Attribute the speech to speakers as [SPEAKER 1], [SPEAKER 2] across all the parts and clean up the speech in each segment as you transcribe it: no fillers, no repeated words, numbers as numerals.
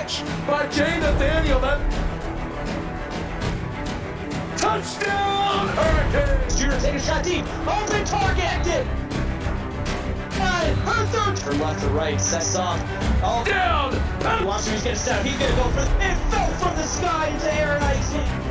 [SPEAKER 1] catch by Jay Nathaniel. Touchdown, Hurricanes!
[SPEAKER 2] Shooter take a shot deep. Open target. Got it. Her third. From left to right. Sets off. Oh.
[SPEAKER 1] Down!
[SPEAKER 2] Washington's gonna step. He's gonna go for it. It fell from the sky into air and icing.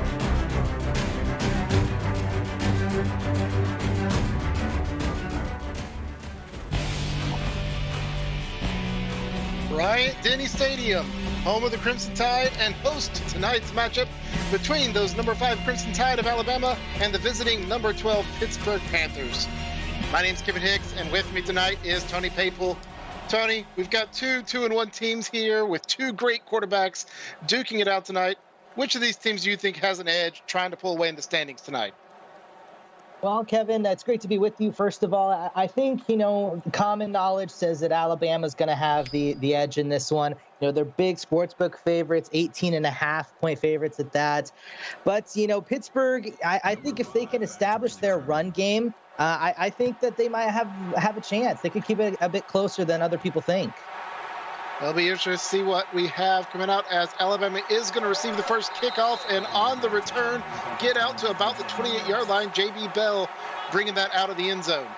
[SPEAKER 3] Bryant-Denny Stadium, home of the Crimson Tide and host to tonight's matchup between those number 5 Crimson Tide of Alabama and the visiting number 12 Pittsburgh Panthers. My name's Kevin Hicks, and with me tonight is Tony Papel. Tony, we've got two 2-1 teams here with two great quarterbacks duking it out tonight. Which of these teams do you think has an edge trying to pull away in the standings tonight?
[SPEAKER 4] Well, Kevin, it's great to be with you. First of all, I think, common knowledge says that Alabama's going to have the edge in this one. They're big sportsbook favorites, 18.5-point favorites at that. But, Pittsburgh, I think if they can establish their run game, I think that they might have a chance. They could keep it a bit closer than other people think.
[SPEAKER 3] It'll be interesting to see what we have coming out as Alabama is going to receive the first kickoff, and on the return, get out to about the 28-yard line. J.B. Bell bringing that out of the end zone.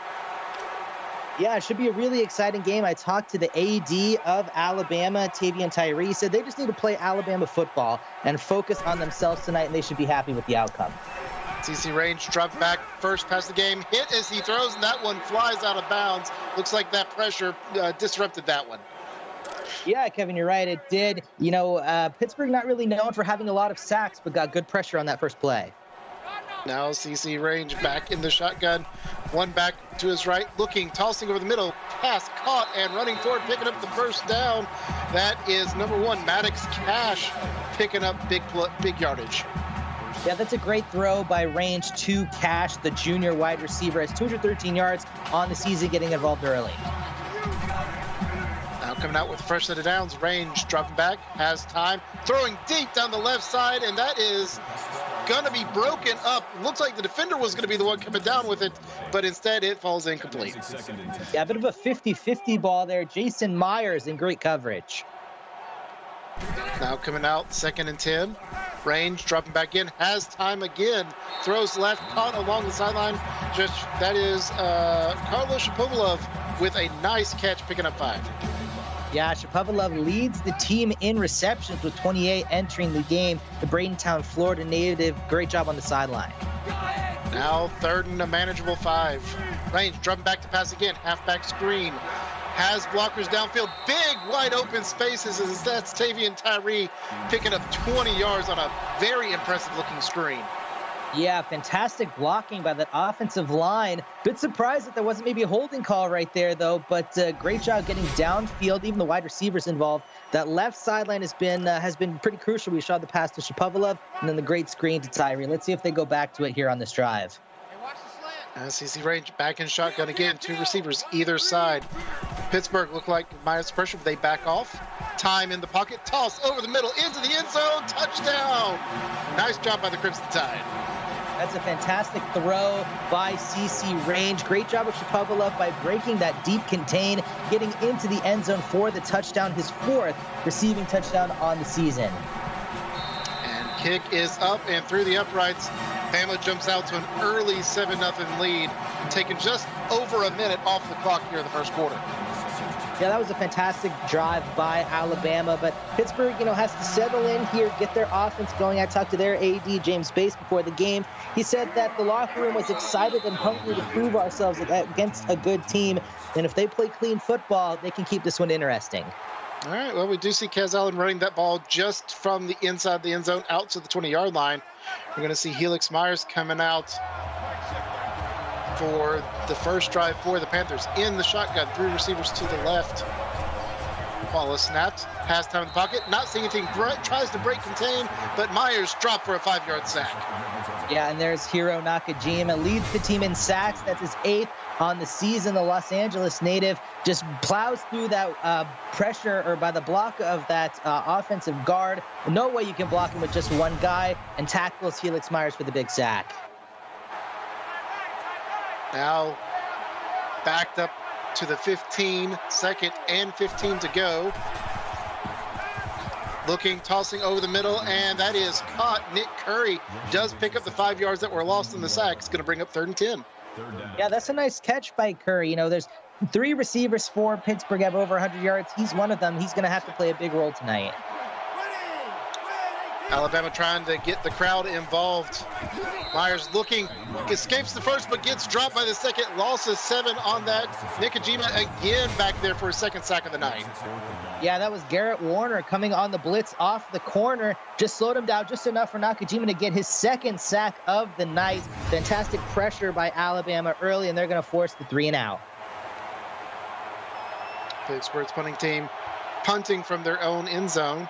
[SPEAKER 4] Yeah, it should be a really exciting game. I talked to the AD of Alabama, Tavian Tyree. He said they just need to play Alabama football and focus on themselves tonight, and they should be happy with the outcome.
[SPEAKER 3] CC Range dropped back first pass of the game, hit as he throws, and that one flies out of bounds. Looks like that pressure disrupted that one.
[SPEAKER 4] Yeah, Kevin, you're right. It did. Pittsburgh not really known for having a lot of sacks, but got good pressure on that first play.
[SPEAKER 3] Now CC Range back in the shotgun. One back to his right, looking, tossing over the middle. Pass caught and running forward, picking up the first down. That is number 1, Maddox Cash, picking up big yardage.
[SPEAKER 4] Yeah, that's a great throw by Range to Cash, the junior wide receiver. Has 213 yards on the season, getting involved early.
[SPEAKER 3] Now coming out with a fresh set of downs. Range dropping back, has time, throwing deep down the left side, and that is going to be broken up. Looks like the defender was going to be the one coming down with it, but instead it falls incomplete.
[SPEAKER 4] Yeah, a bit of a 50-50 ball there. Jason Myers in great coverage.
[SPEAKER 3] Now coming out, 2nd and 10. Range dropping back in, has time again, throws left, caught along the sideline. That is Carlos Shapovalov with a nice catch, picking up 5.
[SPEAKER 4] Yeah, Shapovalov leads the team in receptions with 28 entering the game. The Bradentown, Florida native, great job on the sideline.
[SPEAKER 3] Now 3rd and a manageable 5. Range dropping back to pass again, halfback screen. Has blockers downfield, big wide open spaces, as that's Tavian Tyree picking up 20 yards on a very impressive looking screen.
[SPEAKER 4] Yeah, fantastic blocking by that offensive line. Bit surprised that there wasn't maybe a holding call right there, though, but great job getting downfield, even the wide receivers involved. That left sideline has been pretty crucial. We saw the pass to Shapovalov and then the great screen to Tyree. Let's see if they go back to it here on this drive.
[SPEAKER 3] CC Range back in shotgun again, 2 receivers either side. Pittsburgh look like minus pressure, but they back off. Time in the pocket, toss over the middle, into the end zone, touchdown! Nice job by the Crimson Tide.
[SPEAKER 4] That's a fantastic throw by CC Range. Great job of Shapovalov by breaking that deep contain, getting into the end zone for the touchdown, his 4th receiving touchdown on the season.
[SPEAKER 3] And kick is up and through the uprights. Bama jumps out to an early 7-0 lead, taking just over a minute off the clock here in the first quarter.
[SPEAKER 4] Yeah, that was a fantastic drive by Alabama, but Pittsburgh, has to settle in here, get their offense going. I talked to their AD, James Bass, before the game. He said that the locker room was excited and hungry to prove ourselves against a good team, and if they play clean football, they can keep this one interesting.
[SPEAKER 3] All right, well, we do see Kaz Allen running that ball just from the inside the end zone out to the 20-yard line. We're going to see Helix Myers coming out for the first drive for the Panthers in the shotgun. 3 receivers to the left. Ball is snapped. Has time in the pocket. Not seeing anything. Tries to break contain, but Myers dropped for a 5-yard sack.
[SPEAKER 4] Yeah, and there's Hiro Nakajima. Leads the team in sacks. That's his 8th on the season. The Los Angeles native just plows through that pressure or by the block of that offensive guard. No way you can block him with just one guy, and tackles Helix Myers for the big sack.
[SPEAKER 3] Now backed up to the 15, 2nd and 15 to go. Looking, tossing over the middle, and that is caught. Nick Curry does pick up the 5 yards that were lost in the sack. It's going to bring up 3rd and 10.
[SPEAKER 4] Yeah, that's a nice catch by Curry. You know, there's 3 receivers for Pittsburgh have over 100 yards. He's one of them. He's going to have to play a big role tonight.
[SPEAKER 3] Alabama trying to get the crowd involved. Myers looking, escapes the first, but gets dropped by the second. Loss of 7 on that. Nikajima again back there for his 2nd sack of the night.
[SPEAKER 4] Yeah, that was Garrett Warner coming on the blitz off the corner. Just slowed him down just enough for Nakajima to get his 2nd sack of the night. Fantastic pressure by Alabama early, and they're going to force the 3 and out.
[SPEAKER 3] Pittsburgh's punting team punting from their own end zone.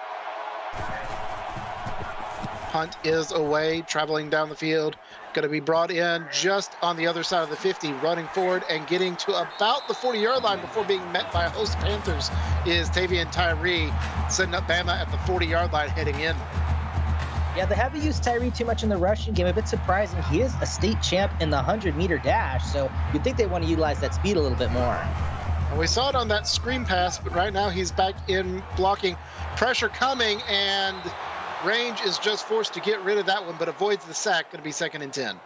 [SPEAKER 3] Punt is away, traveling down the field. Going to be brought in just on the other side of the 50, running forward and getting to about the 40-yard line before being met by a host of Panthers is Tavian Tyree, setting up Bama at the 40-yard line heading in.
[SPEAKER 4] Yeah, they haven't used Tyree too much in the rushing game. A bit surprising. He is a state champ in the 100-meter dash, so you'd think they want to utilize that speed a little bit more.
[SPEAKER 3] And we saw it on that screen pass, but right now he's back in blocking. Pressure coming, and Range is just forced to get rid of that one, but avoids the sack. Going to be 2nd and 10.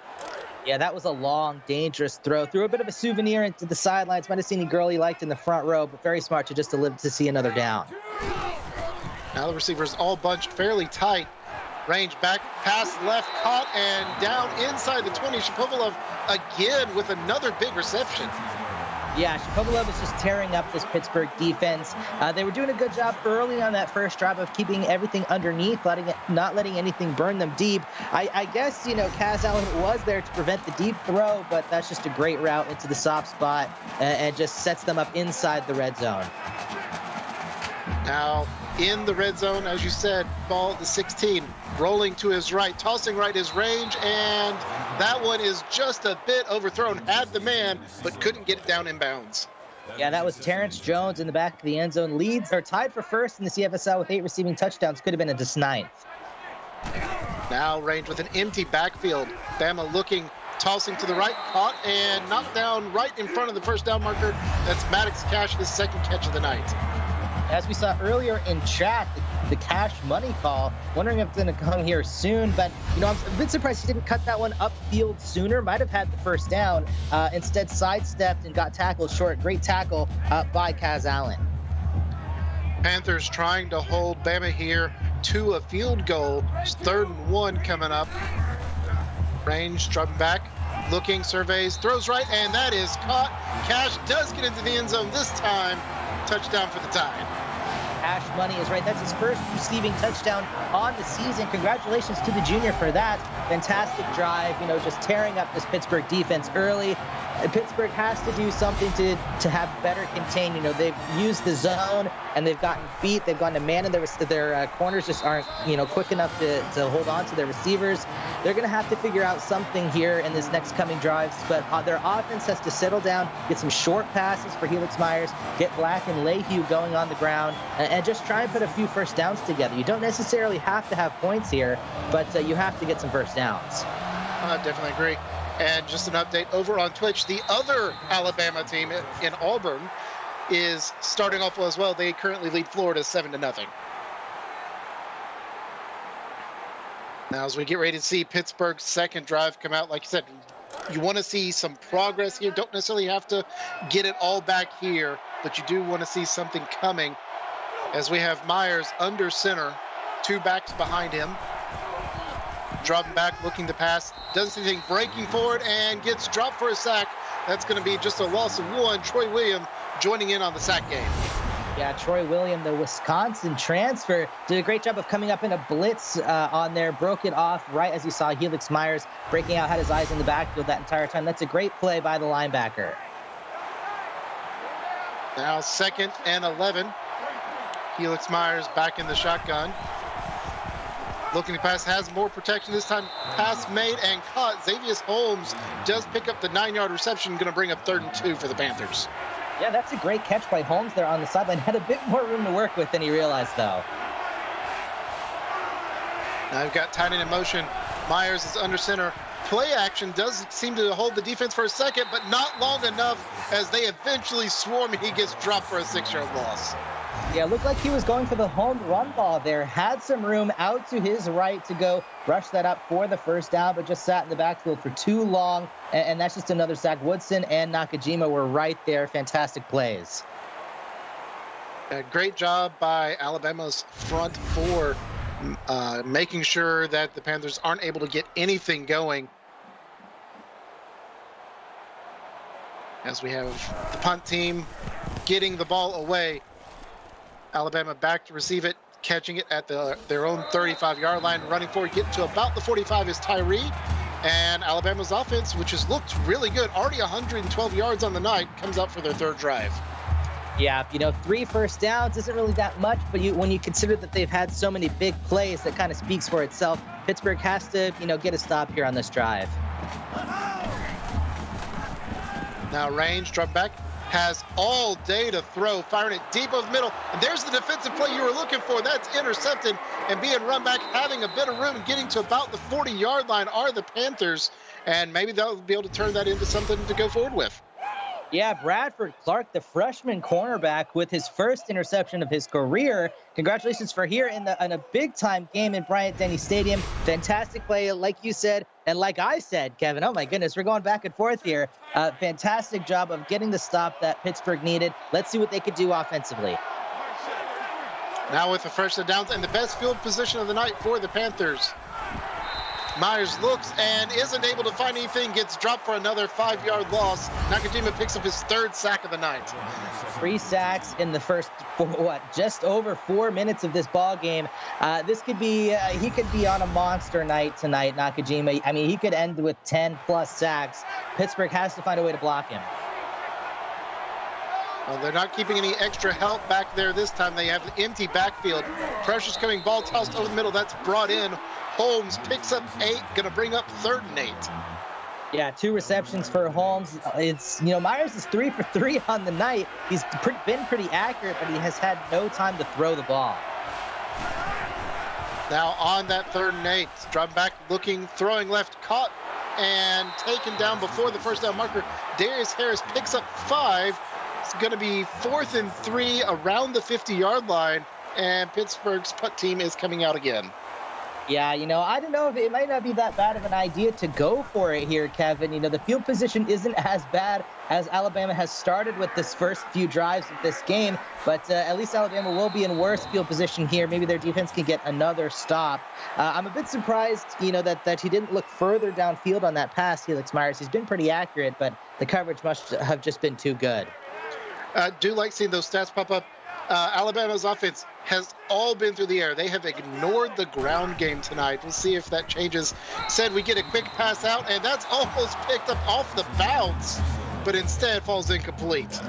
[SPEAKER 4] Yeah, that was a long, dangerous throw. Threw a bit of a souvenir into the sidelines. Might have seen a girl he liked in the front row, but very smart to just to live to see another down.
[SPEAKER 3] Now the receivers all bunched fairly tight. Range back, pass left, caught, and down inside the 20. Shapovalov again with another big reception.
[SPEAKER 4] Yeah, Shapovalov is just tearing up this Pittsburgh defense. They were doing a good job early on that first drive of keeping everything underneath, not letting anything burn them deep. I guess, you know, Kaz Allen was there to prevent the deep throw, but that's just a great route into the soft spot and just sets them up inside the red zone.
[SPEAKER 3] Now in the red zone, as you said, ball at the 16, rolling to his right, tossing right is Range, and that one is just a bit overthrown. Had the man, but couldn't get it down in bounds.
[SPEAKER 4] Yeah, that was Terrence Jones in the back of the end zone. Leads are tied for first in the CFSL with 8 receiving touchdowns. Could have been a just 9th.
[SPEAKER 3] Now Range with an empty backfield. Bama looking, tossing to the right, caught and knocked down right in front of the first down marker. That's Maddox Cash, his 2nd catch of the night.
[SPEAKER 4] As we saw earlier in chat, the Cash money call, wondering if it's going to come here soon, but you know, I'm a bit surprised he didn't cut that one upfield sooner. Might have had the first down, instead sidestepped and got tackled short. Great tackle by Kaz Allen.
[SPEAKER 3] Panthers trying to hold Bama here to a field goal. It's 3rd and 1 coming up. Range dropping back, looking, surveys, throws right, and that is caught. Cash does get into the end zone this time. Touchdown for the Tide.
[SPEAKER 4] Cash Money is right. That's his first receiving touchdown on the season. Congratulations to the junior for that. Fantastic drive, you know, just tearing up this Pittsburgh defense early. Pittsburgh has to do something to have better contain. You know, they've used the zone and they've gotten beat. They've gone to man, and their corners just aren't, you know, quick enough to hold on to their receivers. They're going to have to figure out something here in this next coming drives, but their offense has to settle down, get some short passes for Helix Myers, get Black and Lehue going on the ground, and just try and put a few first downs together. You don't necessarily have to have points here, but you have to get some first downs.
[SPEAKER 3] I definitely agree. And just an update over on Twitch, the other Alabama team in Auburn is starting off well as well. They currently lead Florida 7-0. Now, as we get ready to see Pittsburgh's 2nd drive come out, like you said, you want to see some progress here. Don't necessarily have to get it all back here, but you do want to see something coming as we have Myers under center, 2 backs behind him. Dropping back, looking to pass, doesn't see anything, breaking forward, and gets dropped for a sack. That's going to be just a loss of 1. Troy Williams joining in on the sack game.
[SPEAKER 4] Yeah, Troy Williams, the Wisconsin transfer, did a great job of coming up in a blitz on there, broke it off right as you saw Helix Myers breaking out, had his eyes in the backfield that entire time. That's a great play by the linebacker.
[SPEAKER 3] Now 2nd and 11. Helix Myers back in the shotgun. Looking to pass, has more protection this time. Pass made and caught. Xavier Holmes does pick up the 9-yard reception, going to bring up 3rd and 2 for the Panthers.
[SPEAKER 4] Yeah, that's a great catch by Holmes there on the sideline. Had a bit more room to work with than he realized, though.
[SPEAKER 3] Now we've got tight end in motion. Myers is under center, play action does seem to hold the defense for a second, but not long enough as they eventually swarm and he gets dropped for a 6-yard loss.
[SPEAKER 4] Yeah, looked like he was going for the home run ball there. Had some room out to his right to go rush that up for the first down, but just sat in the backfield for too long. And that's just another sack. Woodson and Nakajima were right there. Fantastic plays.
[SPEAKER 3] Great job by Alabama's front four, making sure that the Panthers aren't able to get anything going. As we have the punt team getting the ball away. Alabama back to receive it, catching it at their own 35-yard line, running forward, getting to about the 45 is Tyree. And Alabama's offense, which has looked really good, already 112 yards on the night, comes out for their third drive.
[SPEAKER 4] Yeah, 3 first downs isn't really that much, but when you consider that they've had so many big plays, that kind of speaks for itself. Pittsburgh has to, get a stop here on this drive.
[SPEAKER 3] Now range, drop back, has all day to throw, firing it deep over the middle. And there's the defensive play you were looking for. That's intercepted and being run back, having a bit of room, getting to about the 40-yard line are the Panthers. And maybe they'll be able to turn that into something to go forward with.
[SPEAKER 4] Yeah, Bradford Clark, the freshman cornerback, with his first interception of his career. Congratulations for here in a big-time game in Bryant-Denny Stadium. Fantastic play, like you said, and like I said, Kevin. Oh, my goodness, we're going back and forth here. Fantastic job of getting the stop that Pittsburgh needed. Let's see what they could do offensively.
[SPEAKER 3] Now with the first downs and the best field position of the night for the Panthers. Myers looks and isn't able to find anything, gets dropped for another 5-yard loss. Nakajima picks up his third sack of the night.
[SPEAKER 4] 3 sacks in the first, just over 4 minutes of this ball game. This could be, he could be on a monster night tonight, Nakajima. I mean, he could end with 10-plus sacks. Pittsburgh has to find a way to block him.
[SPEAKER 3] Well, they're not keeping any extra help back there this time. They have the empty backfield. Pressure's coming, ball tossed over the middle. That's brought in. Holmes picks up 8, going to bring up 3rd and 8.
[SPEAKER 4] Yeah, 2 receptions for Holmes. It's, Myers is 3 for 3 on the night. He's been pretty accurate, but he has had no time to throw the ball.
[SPEAKER 3] Now on that 3rd and 8, drop back, looking, throwing left, caught and taken down before the first down marker. Darius Harris picks up 5. It's going to be 4th and 3 around the 50-yard line, and Pittsburgh's punt team is coming out again.
[SPEAKER 4] Yeah, I don't know if it might not be that bad of an idea to go for it here, Kevin. The field position isn't as bad as Alabama has started with this first few drives of this game, but at least Alabama will be in worse field position here. Maybe their defense can get another stop. I'm a bit surprised, that he didn't look further downfield on that pass, Helix Myers. He's been pretty accurate, but the coverage must have just been too good.
[SPEAKER 3] Do like seeing those stats pop up. Alabama's offense has all been through the air. They have ignored the ground game tonight. We'll see if that changes. Said we get a quick pass out, and that's almost picked up off the bounce, but instead falls incomplete.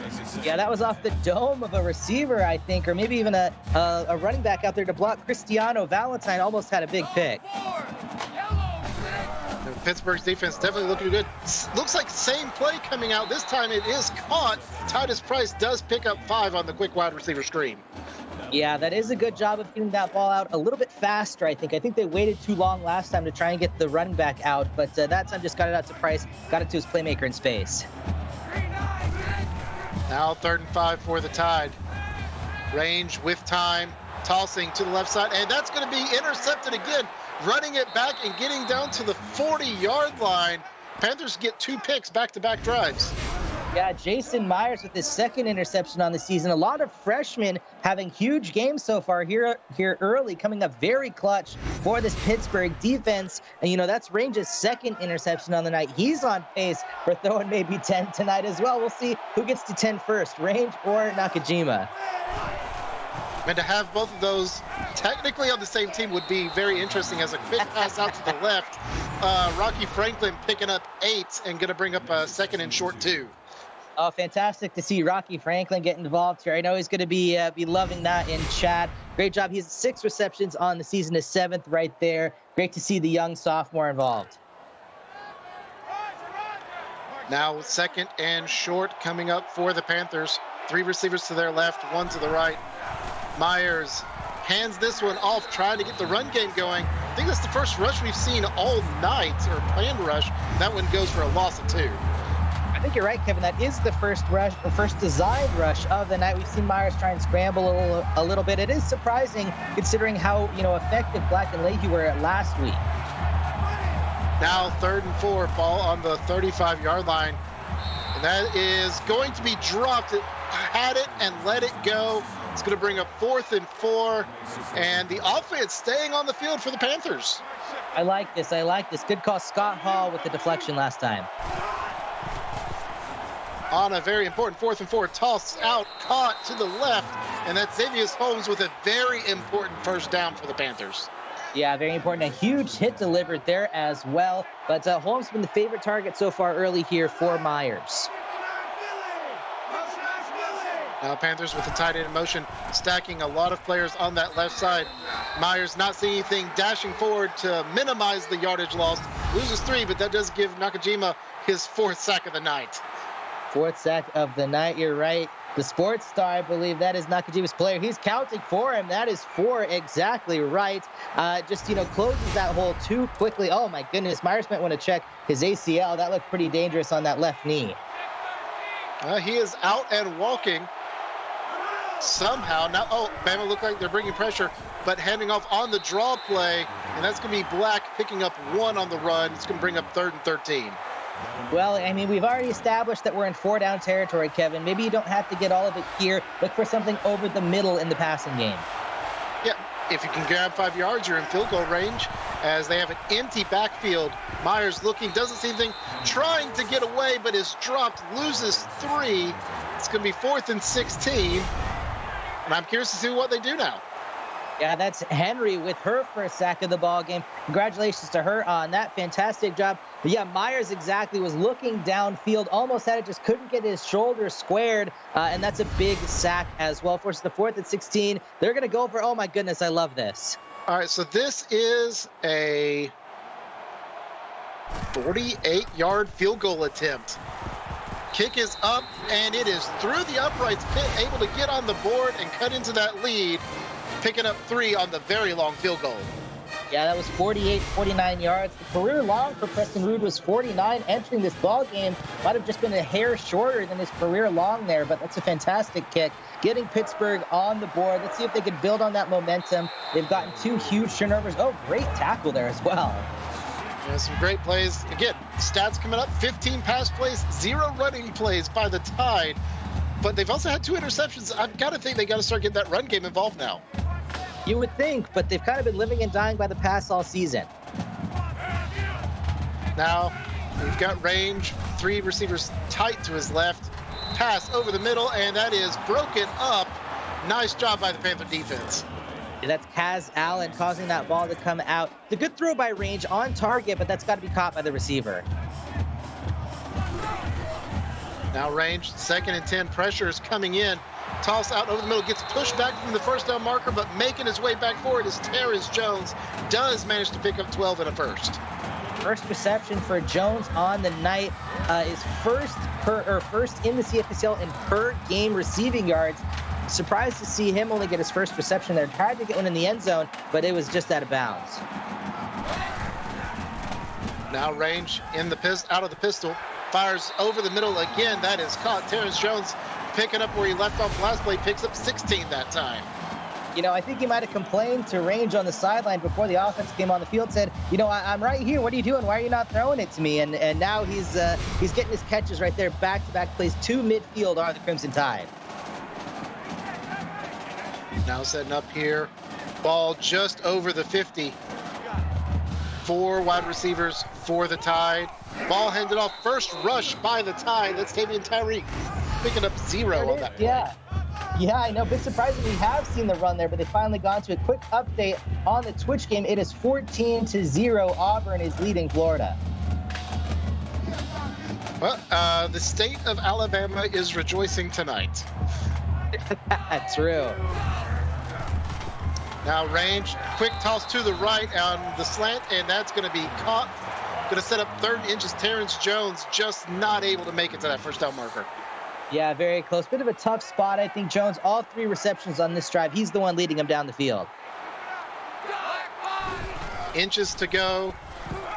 [SPEAKER 4] Yeah, that was off the dome of a receiver, I think, or maybe even a running back out there to block. Cristiano Valentine almost had a big pick.
[SPEAKER 3] Pittsburgh's defense definitely looking good. Looks like same play coming out. This time it is caught. Titus Price does pick up 5 on the quick wide receiver screen.
[SPEAKER 4] Yeah, that is a good job of getting that ball out a little bit faster, I think. I think they waited too long last time to try and get the running back out, but that time just got it out to Price, got it to his playmaker in space.
[SPEAKER 3] Now 3rd and 5 for the Tide. Range with time, tossing to the left side, and that's going to be intercepted again. Running it back and getting down to the 40-yard line. Panthers get 2 picks back-to-back drives.
[SPEAKER 4] Yeah, Jason Myers with his 2nd interception on the season. A lot of freshmen having huge games so far here early, coming up very clutch for this Pittsburgh defense. And, that's Range's 2nd interception on the night. He's on pace for throwing maybe 10 tonight as well. We'll see who gets to 10 first, Range or Nakajima.
[SPEAKER 3] And to have both of those technically on the same team would be very interesting. As a quick pass out to the left, Rocky Franklin picking up 8 and going to bring up a 2nd and short 2.
[SPEAKER 4] Oh, fantastic to see Rocky Franklin get involved here. I know he's going to be loving that in chat. Great job. He has 6 receptions on the season, his 7th right there. Great to see the young sophomore involved.
[SPEAKER 3] Now 2nd and short coming up for the Panthers. 3 receivers to their left, 1 to the right. Myers hands this one off, trying to get the run game going. I think that's the first rush we've seen all night, or planned rush. That one goes for a loss of 2.
[SPEAKER 4] I think you're right, Kevin. That is the first rush, the first designed rush of the night. We've seen Myers try and scramble a little bit. It is surprising considering how effective Black and Leahy were last week.
[SPEAKER 3] Now 3rd and 4, ball on the 35-yard line. And that is going to be dropped. It had it and let it go. It's going to bring up 4th and 4. And the offense staying on the field for the Panthers.
[SPEAKER 4] I like this. Good call, Scott Hall, with the deflection last time.
[SPEAKER 3] On a very important 4th and 4, tossed out, caught to the left. And that's Xavier Holmes with a very important first down for the Panthers.
[SPEAKER 4] Yeah, very important. A huge hit delivered there as well. But Holmes has been the favorite target so far early here for Myers.
[SPEAKER 3] Now Panthers with the tight end in motion, stacking a lot of players on that left side. Myers not seeing anything, dashing forward to minimize the yardage lost. Loses 3, but that does give Nakajima his 4th sack of the night.
[SPEAKER 4] 4th sack of the night, you're right. The sports star, I believe that is Nakajima's player. He's counting for him. That is 4 exactly right. Just closes that hole too quickly. Oh my goodness, Myers might want to check his ACL. That looked pretty dangerous on that left knee.
[SPEAKER 3] He is out and walking. Somehow now, Bama look like they're bringing pressure, but handing off on the draw play, and that's going to be Black picking up 1 on the run. It's going to bring up 3rd and 13.
[SPEAKER 4] Well, I mean, we've already established that we're in 4-down territory, Kevin. Maybe you don't have to get all of it here. Look for something over the middle in the passing game.
[SPEAKER 3] Yeah, if you can grab 5 yards, you're in field goal range, as they have an empty backfield. Myers looking, doesn't see anything, trying to get away, but is dropped, loses 3. It's going to be 4th and 16. And I'm curious to see what they do now.
[SPEAKER 4] Yeah, that's Henry with her first sack of the ball game. Congratulations to her on that fantastic job. But yeah, Myers exactly was looking downfield, almost had it, just couldn't get his shoulder squared, and that's a big sack as well. Forces the 4th and 16. They're going to go for, oh my goodness, I love this.
[SPEAKER 3] All right, so this is a 48-yard field goal attempt. Kick is up, and it is through the uprights. Pitt able to get on the board and cut into that lead, picking up 3 on the very long field goal.
[SPEAKER 4] Yeah, that was 49 yards. The career long for Preston Rood was 49. Entering this ball game might have just been a hair shorter than his career long there, but that's a fantastic kick. Getting Pittsburgh on the board. Let's see if they can build on that momentum. They've gotten 2 huge turnovers. Oh, great tackle there as well.
[SPEAKER 3] Yeah, some great plays. Again, stats coming up, 15 pass plays, 0 running plays by the Tide. But they've also had 2 interceptions. I've got to think they got to start getting that run game involved now.
[SPEAKER 4] You would think, but they've kind of been living and dying by the pass all season.
[SPEAKER 3] Now, we've got range, 3 receivers tight to his left. Pass over the middle, and that is broken up. Nice job by the Panther defense.
[SPEAKER 4] That's Kaz Allen causing that ball to come out. The good throw by range on target, but that's got to be caught by the receiver.
[SPEAKER 3] Now range, 2nd and 10, pressure is coming in. Toss out over the middle, gets pushed back from the first down marker, but making his way back forward is Terrence Jones. Does manage to pick up 12 and a first.
[SPEAKER 4] First reception for Jones on the night, is first in the CFSL in per game receiving yards. Surprised to see him only get his first reception there. Tried to get one in the end zone, but it was just out of bounds.
[SPEAKER 3] Now range in the out of the pistol. Fires over the middle again. That is caught. Terrence Jones picking up where he left off last play. Picks up 16 that time.
[SPEAKER 4] I think he might have complained to range on the sideline before the offense came on the field. Said, I'm right here. What are you doing? Why are you not throwing it to me? And now he's getting his catches right there. Back-to-back plays. 2 midfield are the Crimson Tide.
[SPEAKER 3] Now setting up here. Ball just over the 50. 4 wide receivers for the Tide. Ball handed off. First rush by the Tide. That's Tavian Tyreek picking up 0 on that play.
[SPEAKER 4] Yeah, I know. A bit surprising we have seen the run there, but they finally gone to a quick update on the Twitch game. It is 14-0. Auburn is leading Florida.
[SPEAKER 3] Well, the state of Alabama is rejoicing tonight.
[SPEAKER 4] True.
[SPEAKER 3] Now range, quick toss to the right on the slant, and that's going to be caught. Going to set up 3rd and inches. Terrence Jones just not able to make it to that first down marker.
[SPEAKER 4] Yeah, very close. Bit of a tough spot, I think. Jones, all 3 receptions on this drive. He's the one leading him down the field.
[SPEAKER 3] Inches to go.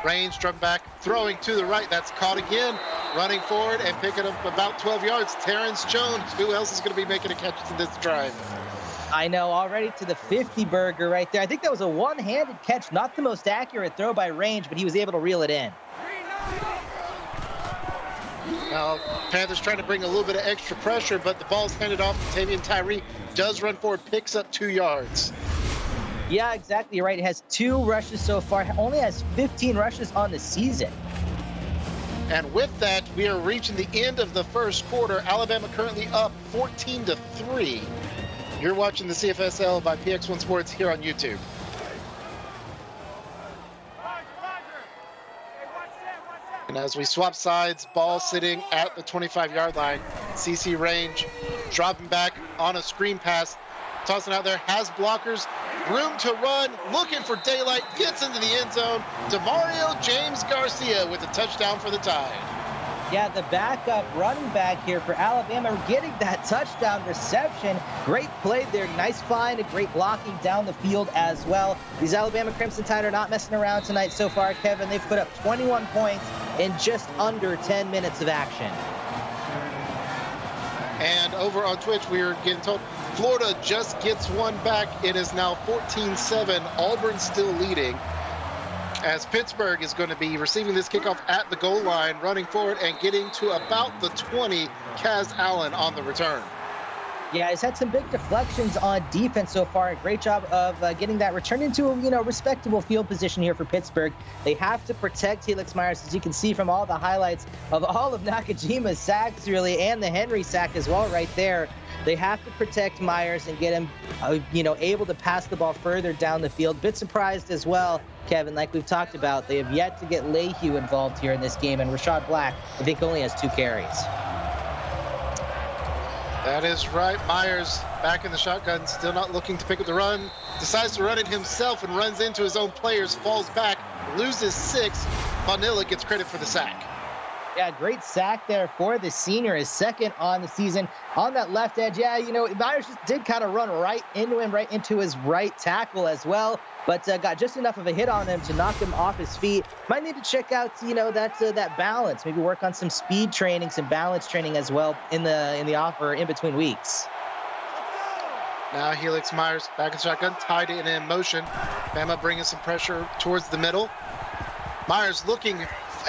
[SPEAKER 3] Range, drum back, throwing to the right. That's caught again. Running forward and picking up about 12 yards. Terrence Jones. Who else is going to be making a catch to this drive?
[SPEAKER 4] I know, already to the 50 burger right there. I think that was a one-handed catch, not the most accurate throw by range, but he was able to reel it in.
[SPEAKER 3] Now, Panthers trying to bring a little bit of extra pressure, but the ball's handed off to Tavian Tyree. Does run forward, picks up 2 yards.
[SPEAKER 4] Yeah, exactly. You're right. It has 2 rushes so far. Only has 15 rushes on the season.
[SPEAKER 3] And with that, we are reaching the end of the first quarter. Alabama currently up 14-3. You're watching the CFSL by PX1 Sports here on YouTube. And as we swap sides, ball sitting at the 25-yard line. CC Range dropping back on a screen pass. Tossing out there, has blockers, room to run, looking for daylight, gets into the end zone. DeMario James Garcia with a touchdown for the Tide.
[SPEAKER 4] Yeah, the backup running back here for Alabama getting that touchdown reception. Great play there, nice find, and great blocking down the field as well. These Alabama Crimson Tide are not messing around tonight so far, Kevin. They've put up 21 points in just under 10 minutes of action.
[SPEAKER 3] And over on Twitch, we are getting told Florida just gets one back. It is now 14-7. Auburn still leading, as Pittsburgh is going to be receiving this kickoff at the goal line, running forward and getting to about the 20. Kaz Allen on the return.
[SPEAKER 4] Yeah, he's had some big deflections on defense so far. A great job of getting that returned into a respectable field position here for Pittsburgh. They have to protect Helix Myers, as you can see from all the highlights of all of Nakajima's sacks, really, and the Henry sack as well right there. They have to protect Myers and get him, able to pass the ball further down the field. Bit surprised as well, Kevin, like we've talked about. They have yet to get Leahy involved here in this game, and Rashad Black, I think, only has 2 carries.
[SPEAKER 3] That is right. Myers back in the shotgun, still not looking to pick up the run. Decides to run it himself and runs into his own players, falls back, loses 6. Vanilla gets credit for the sack.
[SPEAKER 4] Yeah, great sack there for the senior, his second on the season. On that left edge, Myers just did kind of run right into him, right into his right tackle as well, but got just enough of a hit on him to knock him off his feet. Might need to check out, that balance. Maybe work on some speed training, some balance training as well in the offer in between weeks.
[SPEAKER 3] Now Helix Myers back in the shotgun, tied it in motion. Bama bringing some pressure towards the middle. Myers looking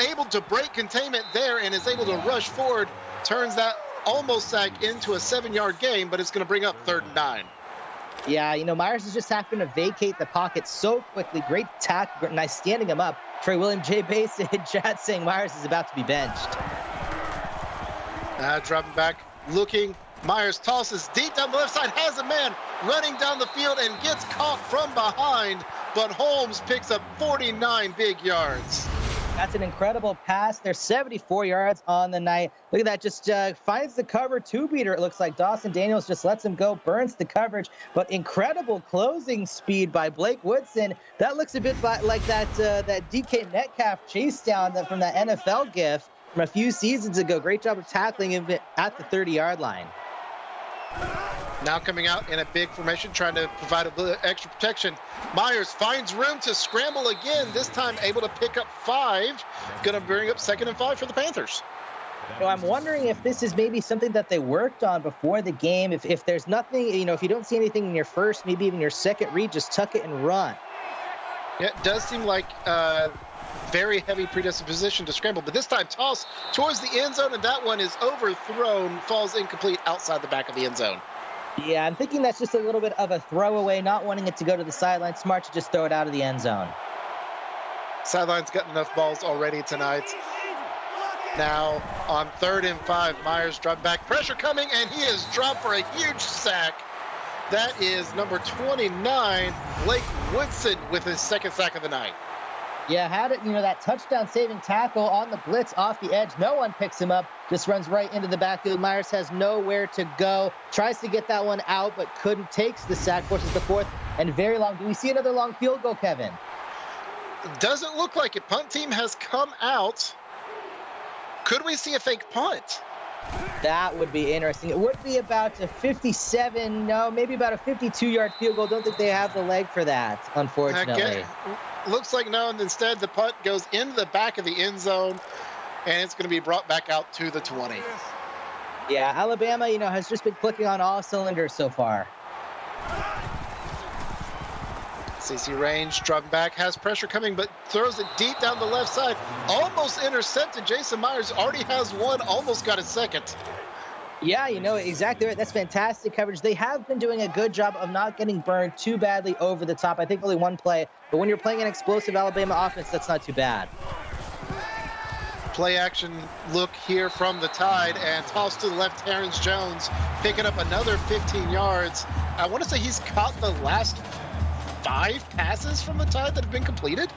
[SPEAKER 3] able to break containment there and is able to rush forward, turns that almost sack into a 7-yard gain, but it's going to bring up 3rd and 9.
[SPEAKER 4] Yeah, Myers is just having to vacate the pocket so quickly. Great tackle, nice standing him up. Trey William J. Bass in chat saying Myers is about to be benched.
[SPEAKER 3] Dropping back, looking. Myers tosses deep down the left side, has a man running down the field and gets caught from behind, but Holmes picks up 49 big yards.
[SPEAKER 4] That's an incredible pass. There's 74 yards on the night. Look at that. Just finds the cover 2-beater. It looks like Dawson Daniels just lets him go, burns the coverage. But incredible closing speed by Blake Woodson. That looks a bit like that DK Metcalf chase down from that NFL gif from a few seasons ago. Great job of tackling him at the 30-yard line.
[SPEAKER 3] Now coming out in a big formation, trying to provide a little extra protection. Myers finds room to scramble again, this time able to pick up 5. Going to bring up 2nd and 5 for the Panthers.
[SPEAKER 4] I'm wondering if this is maybe something that they worked on before the game. If there's nothing, if you don't see anything in your first, maybe even your second read, just tuck it and run.
[SPEAKER 3] Yeah, it does seem like very heavy predisposition to scramble, but this time toss towards the end zone, and that one is overthrown, falls incomplete outside the back of the end zone.
[SPEAKER 4] Yeah, I'm thinking that's just a little bit of a throwaway, not wanting it to go to the sideline. Smart to just throw it out of the end zone.
[SPEAKER 3] Sideline's gotten enough balls already tonight. Now on 3rd and 5, Myers dropped back. Pressure coming, and he is dropped for a huge sack. That is number 29, Blake Woodson, with his 2nd sack of the night.
[SPEAKER 4] Yeah, had it, that touchdown saving tackle on the blitz off the edge. No one picks him up, just runs right into the backfield. Myers has nowhere to go. Tries to get that one out, but couldn't. Takes the sack, forces the 4th and very long. Do we see another long field goal, Kevin?
[SPEAKER 3] Doesn't look like it. Punt team has come out. Could we see a fake punt?
[SPEAKER 4] That would be interesting. It would be about a 57, no, maybe about a 52-yard field goal. Don't think they have the leg for that, unfortunately.
[SPEAKER 3] looks like no, and instead the punt goes into the back of the end zone, and it's going to be brought back out to the 20.
[SPEAKER 4] Yeah, Alabama, has just been clicking on all cylinders so far.
[SPEAKER 3] CC Range dropping back, has pressure coming, but throws it deep down the left side. Almost intercepted. Jason Myers already has one, almost got a second.
[SPEAKER 4] Yeah, exactly right. That's fantastic coverage. They have been doing a good job of not getting burned too badly over the top. I think only one play, but when you're playing an explosive Alabama offense, that's not too bad.
[SPEAKER 3] Play action look here from the Tide, and toss to the left, Terrence Jones picking up another 15 yards. I want to say he's caught the last 5 passes from the Tide that have been completed.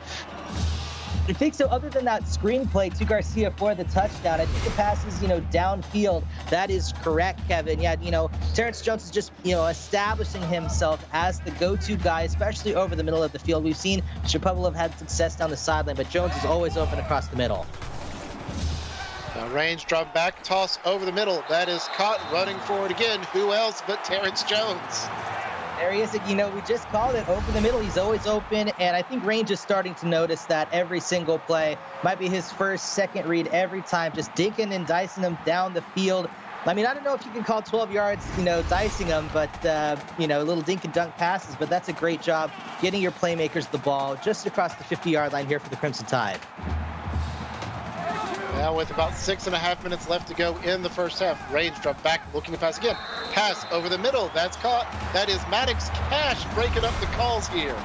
[SPEAKER 4] I think so. Other than that screenplay to Garcia for the touchdown, I think the passes, downfield. That is correct, Kevin. Yeah, Terrence Jones is just, establishing himself as the go-to guy, especially over the middle of the field. We've seen Chipotle have had success down the sideline, but Jones is always open across the middle.
[SPEAKER 3] Now Range drop back, toss over the middle. That is caught, running forward again. Who else but Terrence Jones?
[SPEAKER 4] There he is. We just called it over the middle. He's always open, and I think Range is starting to notice that every single play. Might be his first, second read every time, just dinking and dicing them down the field. I don't know if you can call 12 yards, dicing them, but, little dink and dunk passes, but that's a great job getting your playmakers the ball just across the 50-yard line here for the Crimson Tide.
[SPEAKER 3] Now with about 6.5 minutes left to go in the first half, Range dropped back, looking to pass again. Pass over the middle, that's caught. That is Maddox Cash breaking up the calls here.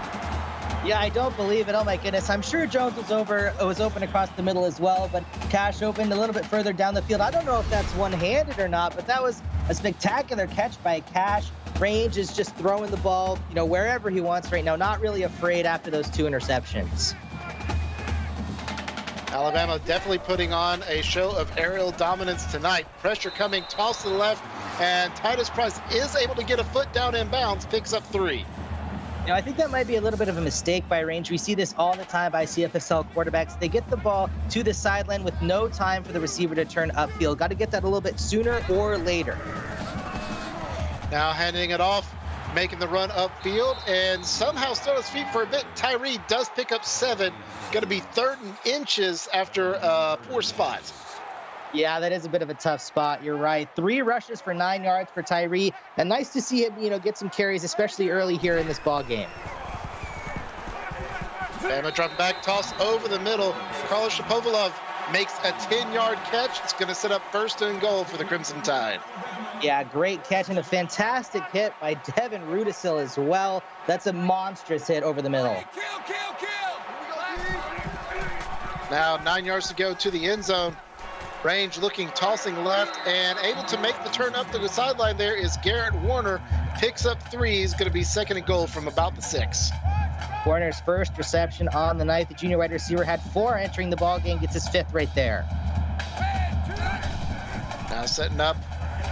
[SPEAKER 4] Yeah, I don't believe it. Oh my goodness. I'm sure Jones was open across the middle as well, but Cash opened a little bit further down the field. I don't know if that's one-handed or not, but that was a spectacular catch by Cash. Range is just throwing the ball, wherever he wants right now, not really afraid after those 2 interceptions.
[SPEAKER 3] Alabama definitely putting on a show of aerial dominance tonight. Pressure coming, toss to the left, and Titus Price is able to get a foot down in bounds, picks up 3.
[SPEAKER 4] I think that might be a little bit of a mistake by Range. We see this all the time by CFSL quarterbacks. They get the ball to the sideline with no time for the receiver to turn upfield. Got to get that a little bit sooner or later.
[SPEAKER 3] Now handing it off, making the run upfield, and somehow still his feet for a bit. Tyree does pick up 7. Going to be 3rd and inches after a poor spot.
[SPEAKER 4] Yeah, that is a bit of a tough spot. You're right. 3 rushes for 9 yards for Tyree, and nice to see him, get some carries, especially early here in this ball game.
[SPEAKER 3] Bama drop back, toss over the middle. Carlos Shapovalov makes a 10-yard catch. It's going to set up 1st and goal for the Crimson Tide.
[SPEAKER 4] Yeah, great catch and a fantastic hit by Devin Rudisil as well. That's a monstrous hit over the middle.
[SPEAKER 1] Kill.
[SPEAKER 3] Now 9 yards to go to the end zone. Range looking, tossing left, and able to make the turn up to the sideline there is Garrett Warner. Picks up 3. He's going to be 2nd and goal from about the 6.
[SPEAKER 4] Warner's first reception on the night. The junior wide receiver had 4 entering the ball game, gets his 5th right there.
[SPEAKER 3] Now setting up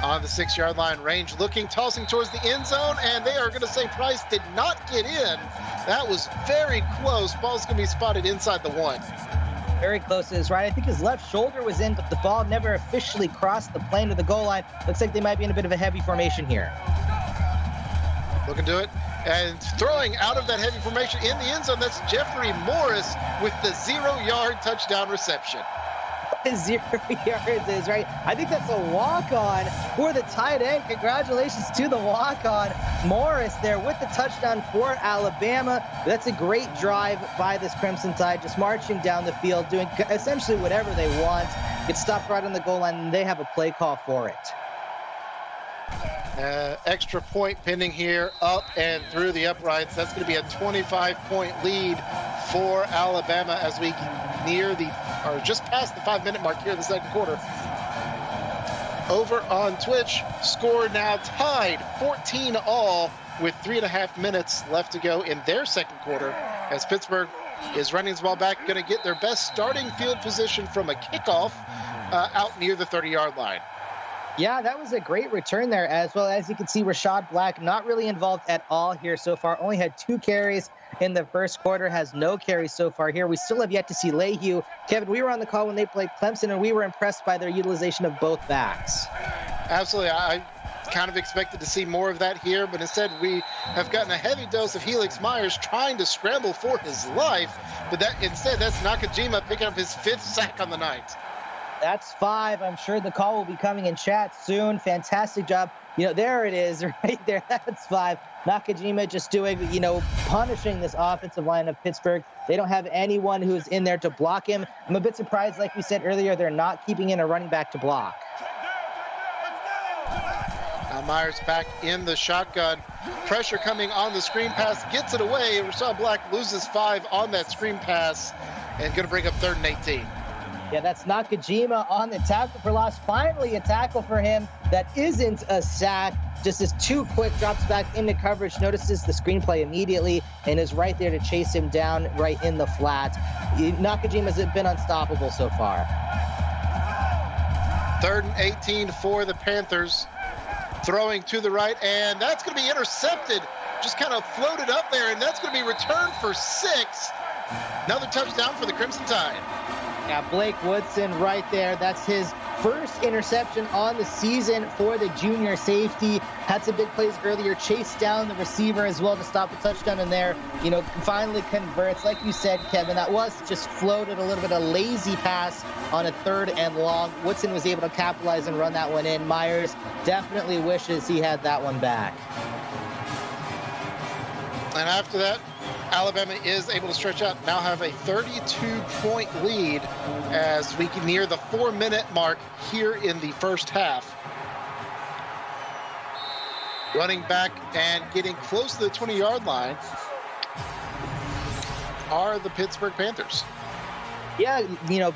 [SPEAKER 3] on the 6-yard line. Range looking, tossing towards the end zone, and they are going to say Price did not get in. That was very close. Ball's going to be spotted inside the 1.
[SPEAKER 4] Very close to his right. I think his left shoulder was in, but the ball never officially crossed the plane of the goal line. Looks like they might be in a bit of a heavy formation here.
[SPEAKER 3] Looking to it, and throwing out of that heavy formation in the end zone. That's Jeffrey Morris with the 0-yard touchdown reception.
[SPEAKER 4] 0 yards is right. I think that's a walk-on for the tight end. Congratulations to the walk-on Morris there with the touchdown for Alabama. That's a great drive by this Crimson Tide, just marching down the field, doing essentially whatever they want. Get stopped right on the goal line, and they have a play call for it.
[SPEAKER 3] Extra point pending here, up and through the uprights. That's going to be a 25-point lead for Alabama as we near just past the 5-minute mark here in the 2nd quarter. Over on Twitch, score now tied 14-all with 3.5 minutes left to go in their 2nd quarter, as Pittsburgh is running this ball back, going to get their best starting field position from a kickoff out near the 30-yard line.
[SPEAKER 4] Yeah, that was a great return there, as well. As you can see, Rashad Black not really involved at all here so far. Only had 2 carries in the 1st quarter, has no carries so far here. We still have yet to see Lehue. Kevin, we were on the call when they played Clemson, and we were impressed by their utilization of both backs.
[SPEAKER 3] Absolutely. I kind of expected to see more of that here, but instead we have gotten a heavy dose of Helix Myers trying to scramble for his life, but instead that's Nakajima picking up his 5th sack on the night.
[SPEAKER 4] That's 5. I'm sure the call will be coming in chat soon. Fantastic job. There it is right there. That's 5. Nakajima just doing, punishing this offensive line of Pittsburgh. They don't have anyone who's in there to block him. I'm a bit surprised, like we said earlier, they're not keeping in a running back to block.
[SPEAKER 3] Now Myers back in the shotgun. Pressure coming on the screen pass, gets it away. Rashad Black loses 5 on that screen pass and going to bring up 3rd and 18.
[SPEAKER 4] Yeah, that's Nakajima on the tackle for loss. Finally, a tackle for him that isn't a sack. Just as 2 quick drops back into coverage, notices the screenplay immediately, and is right there to chase him down right in the flat. Nakajima's been unstoppable so far.
[SPEAKER 3] 3rd and 18 for the Panthers. Throwing to the right, and that's going to be intercepted. Just kind of floated up there, and that's going to be returned for 6. Another touchdown for the Crimson Tide.
[SPEAKER 4] Yeah, Blake Woodson right there. That's his first interception on the season for the junior safety. Had some big plays earlier, chased down the receiver as well to stop a touchdown in there. Finally converts. Like you said, Kevin, that was just floated a little bit of lazy pass on a 3rd and long. Woodson was able to capitalize and run that one in. Myers definitely wishes he had that one back.
[SPEAKER 3] And after that, Alabama is able to stretch out, now have a 32-point lead as we can near the 4-minute mark here in the first half. Running back and getting close to the 20-yard line are the Pittsburgh Panthers.
[SPEAKER 4] Yeah,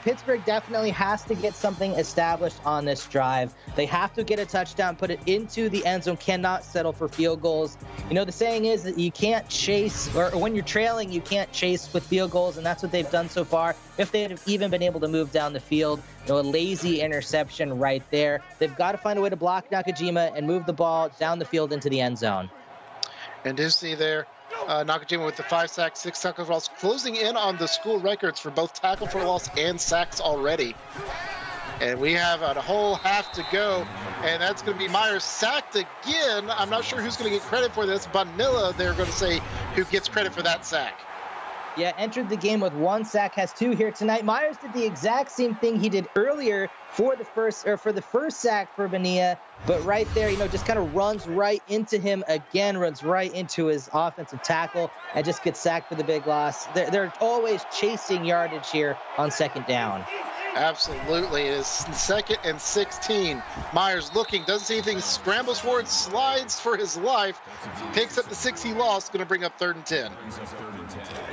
[SPEAKER 4] Pittsburgh definitely has to get something established on this drive. They have to get a touchdown, put it into the end zone, cannot settle for field goals. The saying is that you can't chase, or when you're trailing, you can't chase with field goals, and that's what they've done so far. If they'd have even been able to move down the field, a lazy interception right there. They've got to find a way to block Nakajima and move the ball down the field into the end zone.
[SPEAKER 3] And do see there, Nakajima with the 5 sacks, 6 tackles for loss, closing in on the school records for both tackle for loss and sacks already. And we have a whole half to go, and that's going to be Myers sacked again. I'm not sure who's going to get credit for this. Bonilla, they're going to say, who gets credit for that sack.
[SPEAKER 4] Yeah, entered the game with 1 sack, has 2 here tonight. Myers did the exact same thing he did earlier for the first sack for Bonilla, but right there, just kind of runs right into him again, runs right into his offensive tackle, and just gets sacked for the big loss. They're always chasing yardage here on 2nd down.
[SPEAKER 3] Absolutely. It is 2nd and 16. Myers looking, doesn't see anything, scrambles forward, slides for his life, picks up the 6 he lost, going to bring up 3rd and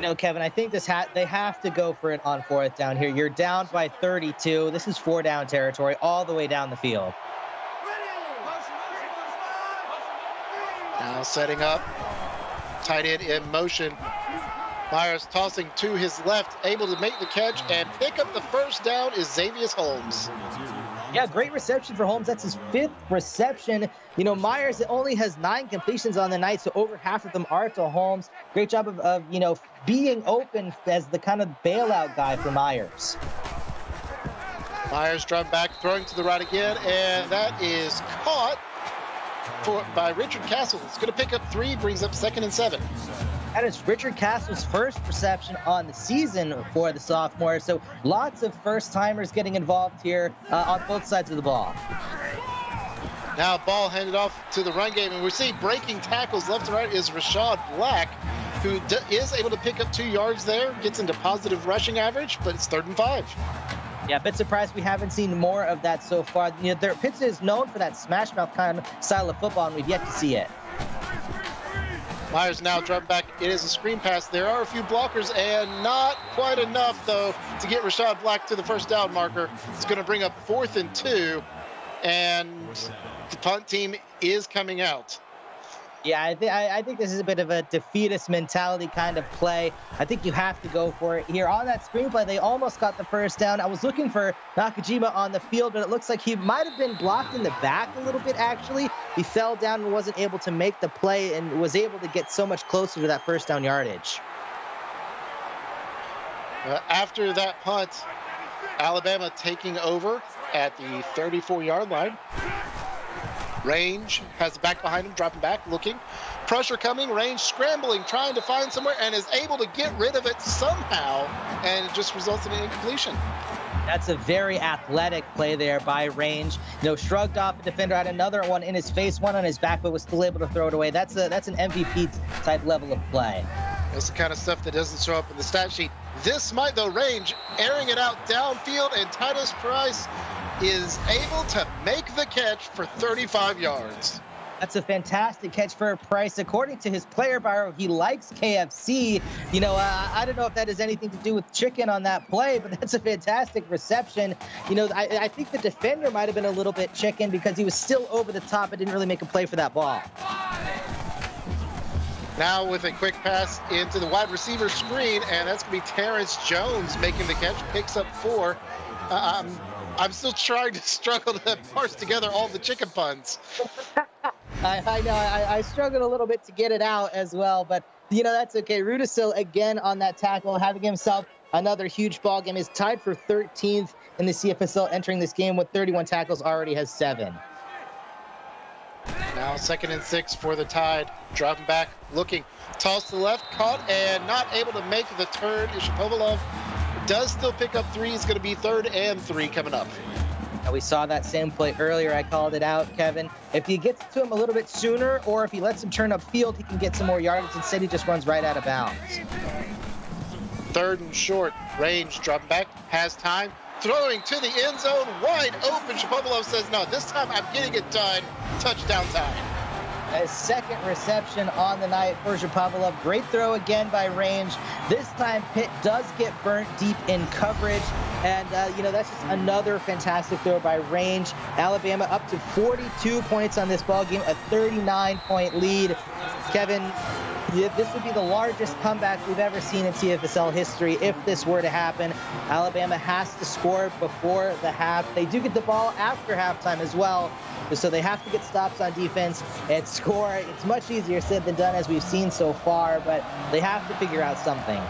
[SPEAKER 3] 10.
[SPEAKER 4] Kevin, I think they have to go for it on 4th down here. You're down by 32. This is 4-down territory all the way down the field.
[SPEAKER 3] Now setting up, tight end in motion. Myers tossing to his left, able to make the catch and pick up the 1st down is Xavier Holmes.
[SPEAKER 4] Yeah, great reception for Holmes. That's his 5th reception. Myers only has 9 completions on the night, so over half of them are to Holmes. Great job of being open as the kind of bailout guy for Myers.
[SPEAKER 3] Myers drum back, throwing to the right again, and that is caught by Richard Castle. It's going to pick up 3, brings up 2nd and 7.
[SPEAKER 4] That is Richard Castle's first reception on the season for the sophomore. So lots of first-timers getting involved here on both sides of the ball.
[SPEAKER 3] Now ball handed off to the run game, and we see breaking tackles left and right is Rashad Black, who is able to pick up 2 yards there, gets into positive rushing average, but it's 3rd and 5.
[SPEAKER 4] Yeah, a bit surprised we haven't seen more of that so far. Pittsburgh is known for that smash mouth kind of style of football, and we've yet to see it.
[SPEAKER 3] Myers now drop back. It is a screen pass. There are a few blockers, and not quite enough, though, to get Rashad Black to the 1st down marker. It's going to bring up 4th and 2, and the punt team is coming out.
[SPEAKER 4] Yeah, I think this is a bit of a defeatist mentality kind of play. I think you have to go for it here. On that screenplay, they almost got the 1st down. I was looking for Nakajima on the field, but it looks like he might have been blocked in the back a little bit, actually. He fell down and wasn't able to make the play and was able to get so much closer to that 1st down yardage.
[SPEAKER 3] After that punt, Alabama taking over at the 34-yard line. Range has the back behind him, dropping back, looking. Pressure coming, Range scrambling, trying to find somewhere, and is able to get rid of it somehow, and it just results in an incompletion.
[SPEAKER 4] That's a very athletic play there by Range. Shrugged off a defender, had another one in his face, one on his back, but was still able to throw it away. That's an MVP type level of play.
[SPEAKER 3] That's the kind of stuff that doesn't show up in the stat sheet. This might, though, Range airing it out downfield, and Titus Price is able to make the catch for 35 yards.
[SPEAKER 4] That's a fantastic catch for Price. According to his player bio, he likes KFC. I don't know if that has anything to do with chicken on that play, but that's a fantastic reception. I think the defender might have been a little bit chicken because he was still over the top and didn't really make a play for that ball.
[SPEAKER 3] Now with a quick pass into the wide receiver screen, and that's going to be Terrence Jones making the catch, picks up 4. I'm still trying to struggle to parse together all the chicken puns.
[SPEAKER 4] I know. I struggled a little bit to get it out as well, but, that's okay. Rudisil again on that tackle, having himself another huge ball game. Is tied for 13th in the CFSL entering this game with 31 tackles, already has 7.
[SPEAKER 3] Now 2nd and 6 for the Tide. Dropping back, looking. Toss to the left, caught, and not able to make the turn. Shapovalov does still pick up 3. It's going to be 3rd and 3 coming up.
[SPEAKER 4] Now we saw that same play earlier. I called it out, Kevin. If he gets to him a little bit sooner, or if he lets him turn upfield, he can get some more yardage. Instead, he just runs right out of bounds.
[SPEAKER 3] 3rd and short. Range dropping back, has time. Throwing to the end zone, wide open. Shapovalov says, no, this time I'm getting it done. Touchdown time.
[SPEAKER 4] A 2nd reception on the night for Shapovalov. Great throw again by Range. This time, Pitt does get burnt deep in coverage. And, that's just another fantastic throw by Range. Alabama up to 42 points on this ball game, a 39-point lead. Kevin, this would be the largest comeback we've ever seen in CFSL history if this were to happen. Alabama has to score before the half. They do get the ball after halftime as well, so they have to get stops on defense and score. It's much easier said than done, as we've seen so far, but they have to figure out something.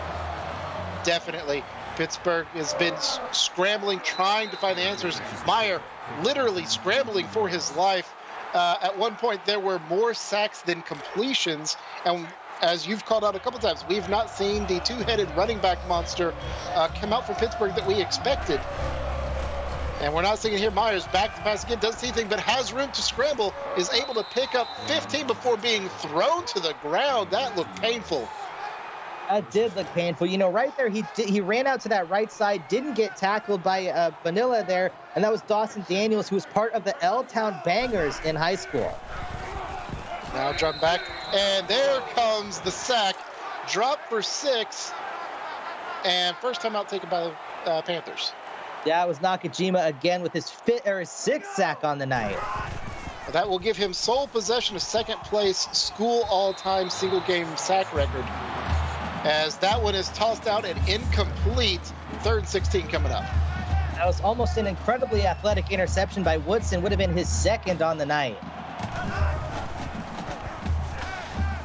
[SPEAKER 3] Definitely. Pittsburgh has been scrambling, trying to find the answers. Meyer literally scrambling for his life. At one point, there were more sacks than completions, and as you've called out a couple times, we've not seen the two-headed running back monster come out from Pittsburgh that we expected. And we're not seeing it here. Myers back to pass again, doesn't see anything, but has room to scramble, is able to pick up 15 before being thrown to the ground. That looked painful.
[SPEAKER 4] That did look painful. Right there, he ran out to that right side, didn't get tackled by Vanilla there, and that was Dawson Daniels, who was part of the L-Town Bangers in high school.
[SPEAKER 3] Now drop back, and there comes the sack. Drop for 6, and first time out taken by the Panthers.
[SPEAKER 4] Yeah, it was Nakajima again with his 6th sack on the night.
[SPEAKER 3] That will give him sole possession of 2nd place school all-time single-game sack record, as that one is tossed out and incomplete. 3rd and 16 coming up.
[SPEAKER 4] That was almost an incredibly athletic interception by Woodson. Would have been his 2nd on the night.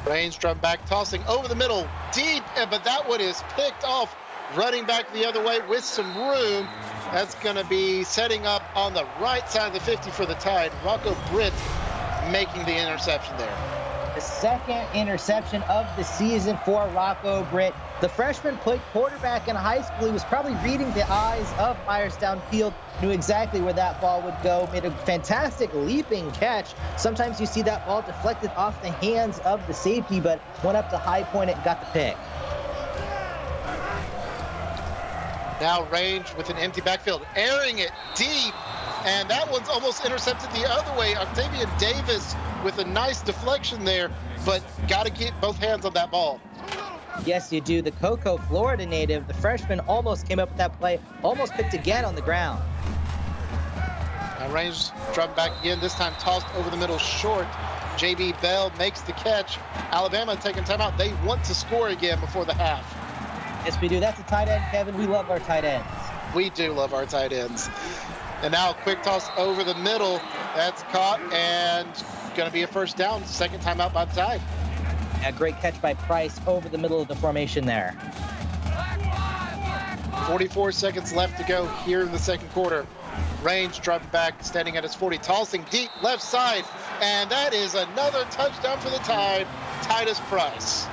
[SPEAKER 3] Range drum back, tossing over the middle, deep, but that one is picked off. Running back the other way with some room. That's going to be setting up on the right side of the 50 for the Tide. Rocco Britt making the interception there.
[SPEAKER 4] The 2nd interception of the season for Rocco Britt. The freshman played quarterback in high school. He was probably reading the eyes of Myers downfield, knew exactly where that ball would go, made a fantastic leaping catch. Sometimes you see that ball deflected off the hands of the safety, but went up to high point and got the pick.
[SPEAKER 3] Now Range with an empty backfield, airing it deep, and that one's almost intercepted the other way. Octavian Davis with a nice deflection there, but got to get both hands on that ball.
[SPEAKER 4] Yes, you do. The Cocoa, Florida native, the freshman, almost came up with that play, almost picked again on the ground.
[SPEAKER 3] Now Range dropped back again, this time tossed over the middle short. J.B. Bell makes the catch. Alabama taking timeout. They want to score again before the half.
[SPEAKER 4] Yes, we do. That's a tight end, Kevin. We love our tight ends.
[SPEAKER 3] We do love our tight ends. And now a quick toss over the middle. That's caught and going to be a first down. 2nd time out by the Tide.
[SPEAKER 4] A great catch by Price over the middle of the formation there.
[SPEAKER 3] 44 seconds left to go here in the 2nd quarter. Range dropping back, standing at his 40, tossing deep left side. And that is another touchdown for the Tide, Titus Price.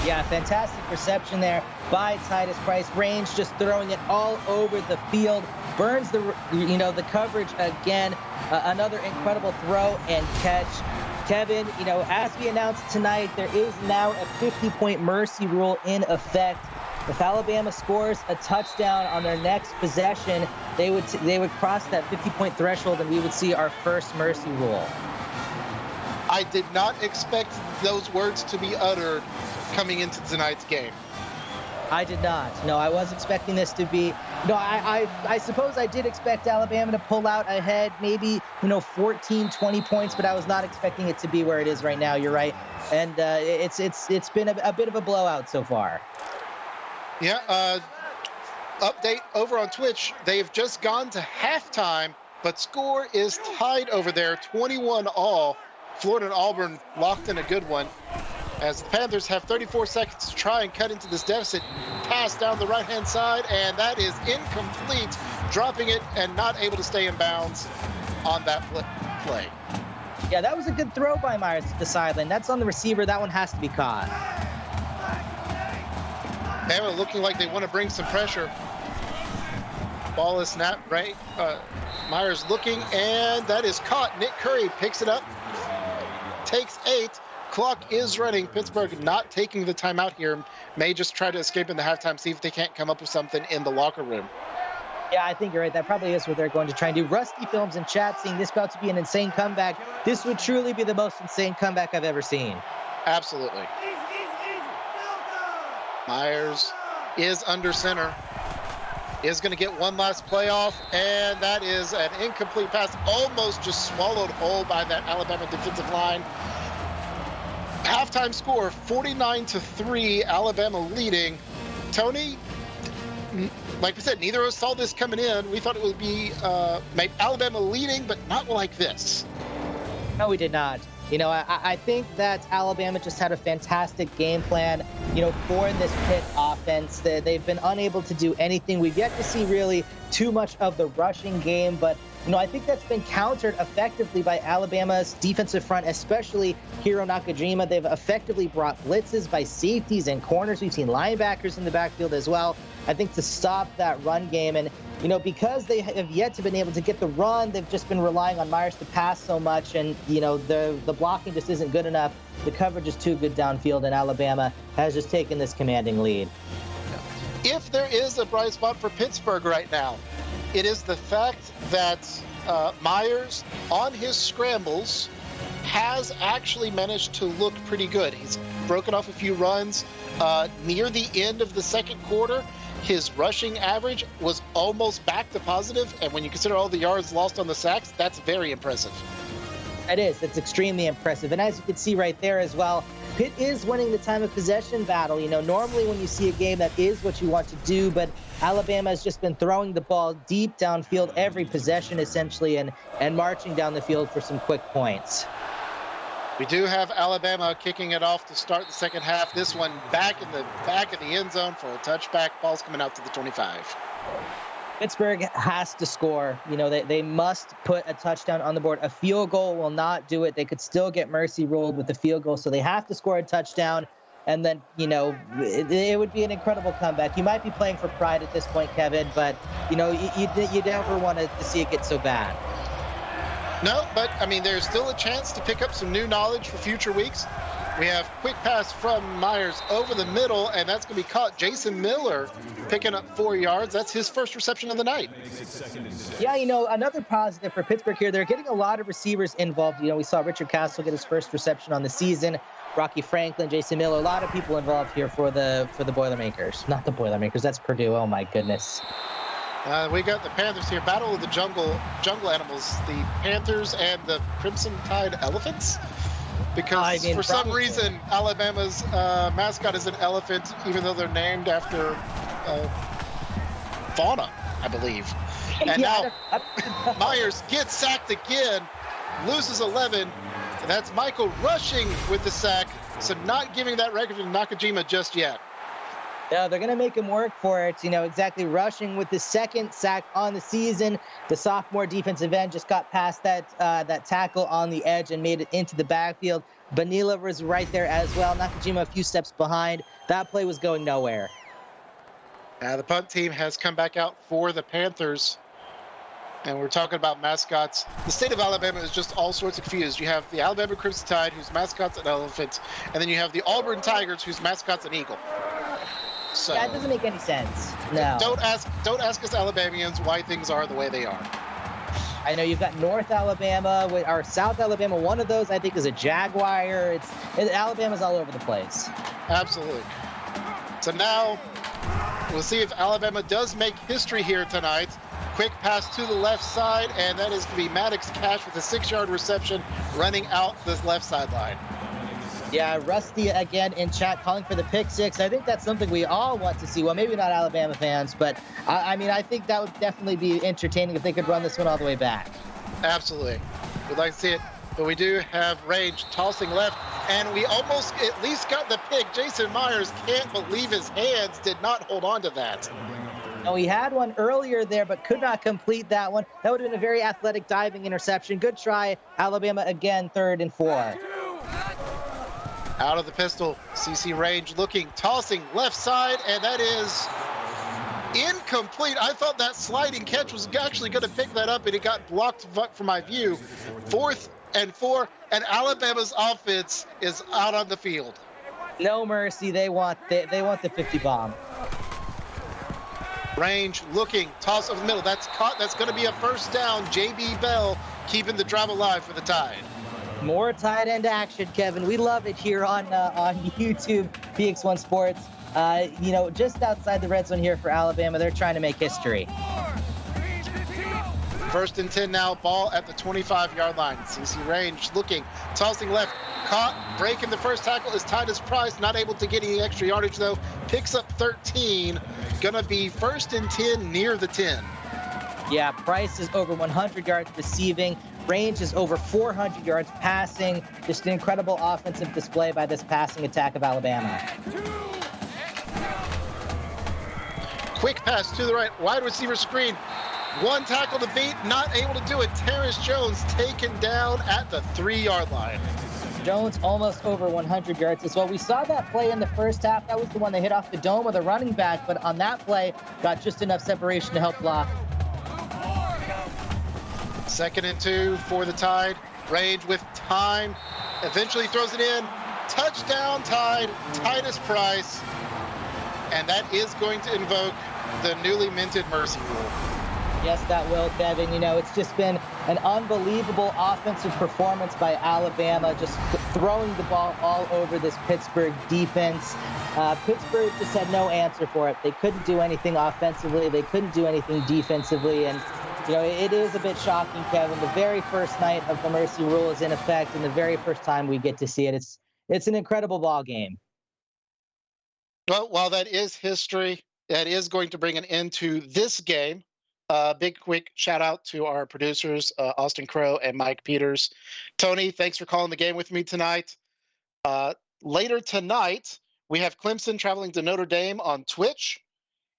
[SPEAKER 4] Yeah, fantastic reception there by Titus Price. Range just throwing it all over the field. Burns the coverage again. Another incredible throw and catch. Kevin, as we announced tonight, there is now a 50-point mercy rule in effect. If Alabama scores a touchdown on their next possession, they would cross that 50-point threshold, and we would see our first mercy rule.
[SPEAKER 3] I did not expect those words to be uttered coming into tonight's game.
[SPEAKER 4] I did not. No, I was expecting this to be. No, I suppose I did expect Alabama to pull out ahead, maybe 14, 20 points, but I was not expecting it to be where it is right now. You're right, and it's been a bit of a blowout so far.
[SPEAKER 3] Yeah. Update over on Twitch. They've just gone to halftime, but score is tied over there, 21-all. Florida and Auburn locked in a good one, as the Panthers have 34 seconds to try and cut into this deficit. Pass down the right-hand side, and that is incomplete, dropping it and not able to stay in bounds on that play.
[SPEAKER 4] Yeah, that was a good throw by Myers to the sideline. That's on the receiver. That one has to be caught.
[SPEAKER 3] Bama looking like they want to bring some pressure. Ball is snapped right. Myers looking, and that is caught. Nick Curry picks it up, takes 8. Clock is running. Pittsburgh not taking the timeout here. May just try to escape in the halftime, see if they can't come up with something in the locker room.
[SPEAKER 4] Yeah, I think you're right. That probably is what they're going to try and do. Rusty Films in chat saying this about to be an insane comeback. This would truly be the most insane comeback I've ever seen.
[SPEAKER 3] Absolutely. Myers is under center. Is going to get one last playoff, and that is an incomplete pass, almost just swallowed whole by that Alabama defensive line. Halftime score, 49-3, Alabama leading. Tony, like we said, neither of us saw this coming in. We thought it would be Alabama leading, but not like this.
[SPEAKER 4] No, we did not. I think that Alabama just had a fantastic game plan, for this Pitt offense. They've been unable to do anything. We've yet to see really too much of the rushing game, but I think that's been countered effectively by Alabama's defensive front, especially Hiro Nakajima. They've effectively brought blitzes by safeties and corners. We've seen linebackers in the backfield as well. I think to stop that run game, and because they have yet to been able to get the run, they've just been relying on Myers to pass so much, and the blocking just isn't good enough. The coverage is too good downfield, and Alabama has just taken this commanding lead.
[SPEAKER 3] If there is a bright spot for Pittsburgh right now, it is the fact that Myers, on his scrambles, has actually managed to look pretty good. He's broken off a few runs. Near the end of the second quarter, his rushing average was almost back to positive, and when you consider all the yards lost on the sacks, that's very impressive.
[SPEAKER 4] It is. It's extremely impressive. And as you can see right there as well, Pitt is winning the time of possession battle. Normally when you see a game, that is what you want to do, but Alabama has just been throwing the ball deep downfield every possession essentially, and marching down the field for some quick points.
[SPEAKER 3] We do have Alabama kicking it off to start the second half. This one back in the back of the end zone for a touchback. Ball's coming out to the 25.
[SPEAKER 4] Pittsburgh has to score. They must put a touchdown on the board. A field goal will not do it. They could still get mercy ruled with the field goal, so they have to score a touchdown. And then, it would be an incredible comeback. You might be playing for pride at this point, Kevin, but, you never want to see it get so bad.
[SPEAKER 3] No, but, there's still a chance to pick up some new knowledge for future weeks. We have quick pass from Myers over the middle, and that's going to be caught. Jason Miller picking up 4 yards. That's his first reception of the night.
[SPEAKER 4] Yeah, another positive for Pittsburgh here. They're getting a lot of receivers involved. We saw Richard Castle get his first reception on the season. Rocky Franklin, Jason Miller, a lot of people involved here for the Boilermakers. Not the Boilermakers, that's Purdue. Oh, my goodness.
[SPEAKER 3] We got the Panthers here. Battle of the jungle animals. The Panthers and the Crimson Tide Elephants. Because for some reason, Alabama's mascot is an elephant, even though they're named after fauna, I believe. And now Myers gets sacked again, loses 11, and that's Michael rushing with the sack, so not giving that record to Nakajima just yet.
[SPEAKER 4] Yeah, they're going to make him work for it. Exactly rushing with the second sack on the season. The sophomore defensive end just got past that tackle on the edge and made it into the backfield. Banila was right there as well. Nakajima a few steps behind. That play was going nowhere.
[SPEAKER 3] The punt team has come back out for the Panthers. And we're talking about mascots. The state of Alabama is just all sorts of confused. You have the Alabama Crimson Tide, whose mascot's an elephant, and then you have the Auburn Tigers, whose mascot's an eagle. So
[SPEAKER 4] that doesn't make any sense. No.
[SPEAKER 3] Don't ask us Alabamians why things are the way they are.
[SPEAKER 4] I know you've got North Alabama or South Alabama. One of those, I think, is a Jaguar. Alabama's all over the place.
[SPEAKER 3] Absolutely. So now we'll see if Alabama does make history here tonight. Quick pass to the left side, and that is going to be Maddox Cash with a 6-yard reception running out this left sideline.
[SPEAKER 4] Yeah, Rusty again in chat calling for the pick six. I think that's something we all want to see. Well, maybe not Alabama fans, but I think that would definitely be entertaining if they could run this one all the way back.
[SPEAKER 3] Absolutely. We'd like to see it, but we do have Range tossing left, and we almost at least got the pick. Jason Myers can't believe his hands did not hold on to that.
[SPEAKER 4] No, he had one earlier there, but could not complete that one. That would have been a very athletic diving interception. Good try. Alabama again, 3rd and 4.
[SPEAKER 3] Out of the pistol, CC Range looking, tossing left side, and that is incomplete. I thought that sliding catch was actually going to pick that up, and it got blocked from my view. 4th and 4, and Alabama's offense is out on the field.
[SPEAKER 4] No mercy. They want the 50 bomb.
[SPEAKER 3] Range looking, toss over the middle. That's caught. That's going to be a first down. J.B. Bell keeping the drive alive for the Tide.
[SPEAKER 4] More tight end action, Kevin. We love it here on YouTube, PX1 Sports. Just outside the red zone here for Alabama, they're trying to make history.
[SPEAKER 3] 1st and 10 now, ball at the 25-yard line. CC Range looking, tossing left, caught, breaking the first tackle is Titus Price, not able to get any extra yardage though. Picks up 13, gonna be 1st and 10 near the 10.
[SPEAKER 4] Yeah, Price is over 100 yards receiving. Range is over 400 yards passing. Just an incredible offensive display by this passing attack of Alabama.
[SPEAKER 3] Quick pass to the right, wide receiver screen. One tackle to beat, not able to do it. Terrace Jones taken down at the 3-yard line.
[SPEAKER 4] Jones almost over 100 yards as well. We saw that play in the first half. That was the one that hit off the dome of the running back, but on that play, got just enough separation to help block.
[SPEAKER 3] 2nd and 2 for the Tide. Range with time. Eventually throws it in. Touchdown Tide. Titus Price. And that is going to invoke the newly minted mercy rule.
[SPEAKER 4] Yes, that will, Kevin. It's just been an unbelievable offensive performance by Alabama, just throwing the ball all over this Pittsburgh defense. Pittsburgh just had no answer for it. They couldn't do anything offensively. They couldn't do anything defensively. And, it is a bit shocking, Kevin. The very first night of the mercy rule is in effect, and the very first time we get to see it. It's an incredible ball game.
[SPEAKER 3] Well, while that is history, that is going to bring an end to this game. Big quick shout out to our producers, Austin Crow and Mike Peters. Tony, thanks for calling the game with me tonight. Later tonight, we have Clemson traveling to Notre Dame on Twitch,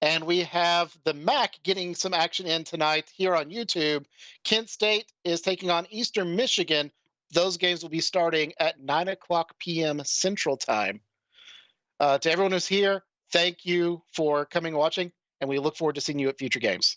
[SPEAKER 3] and we have the MAC getting some action in tonight here on YouTube. Kent State is taking on Eastern Michigan. Those games will be starting at 9:00 p.m. Central Time. To everyone who's here, thank you for coming and watching, and we look forward to seeing you at future games.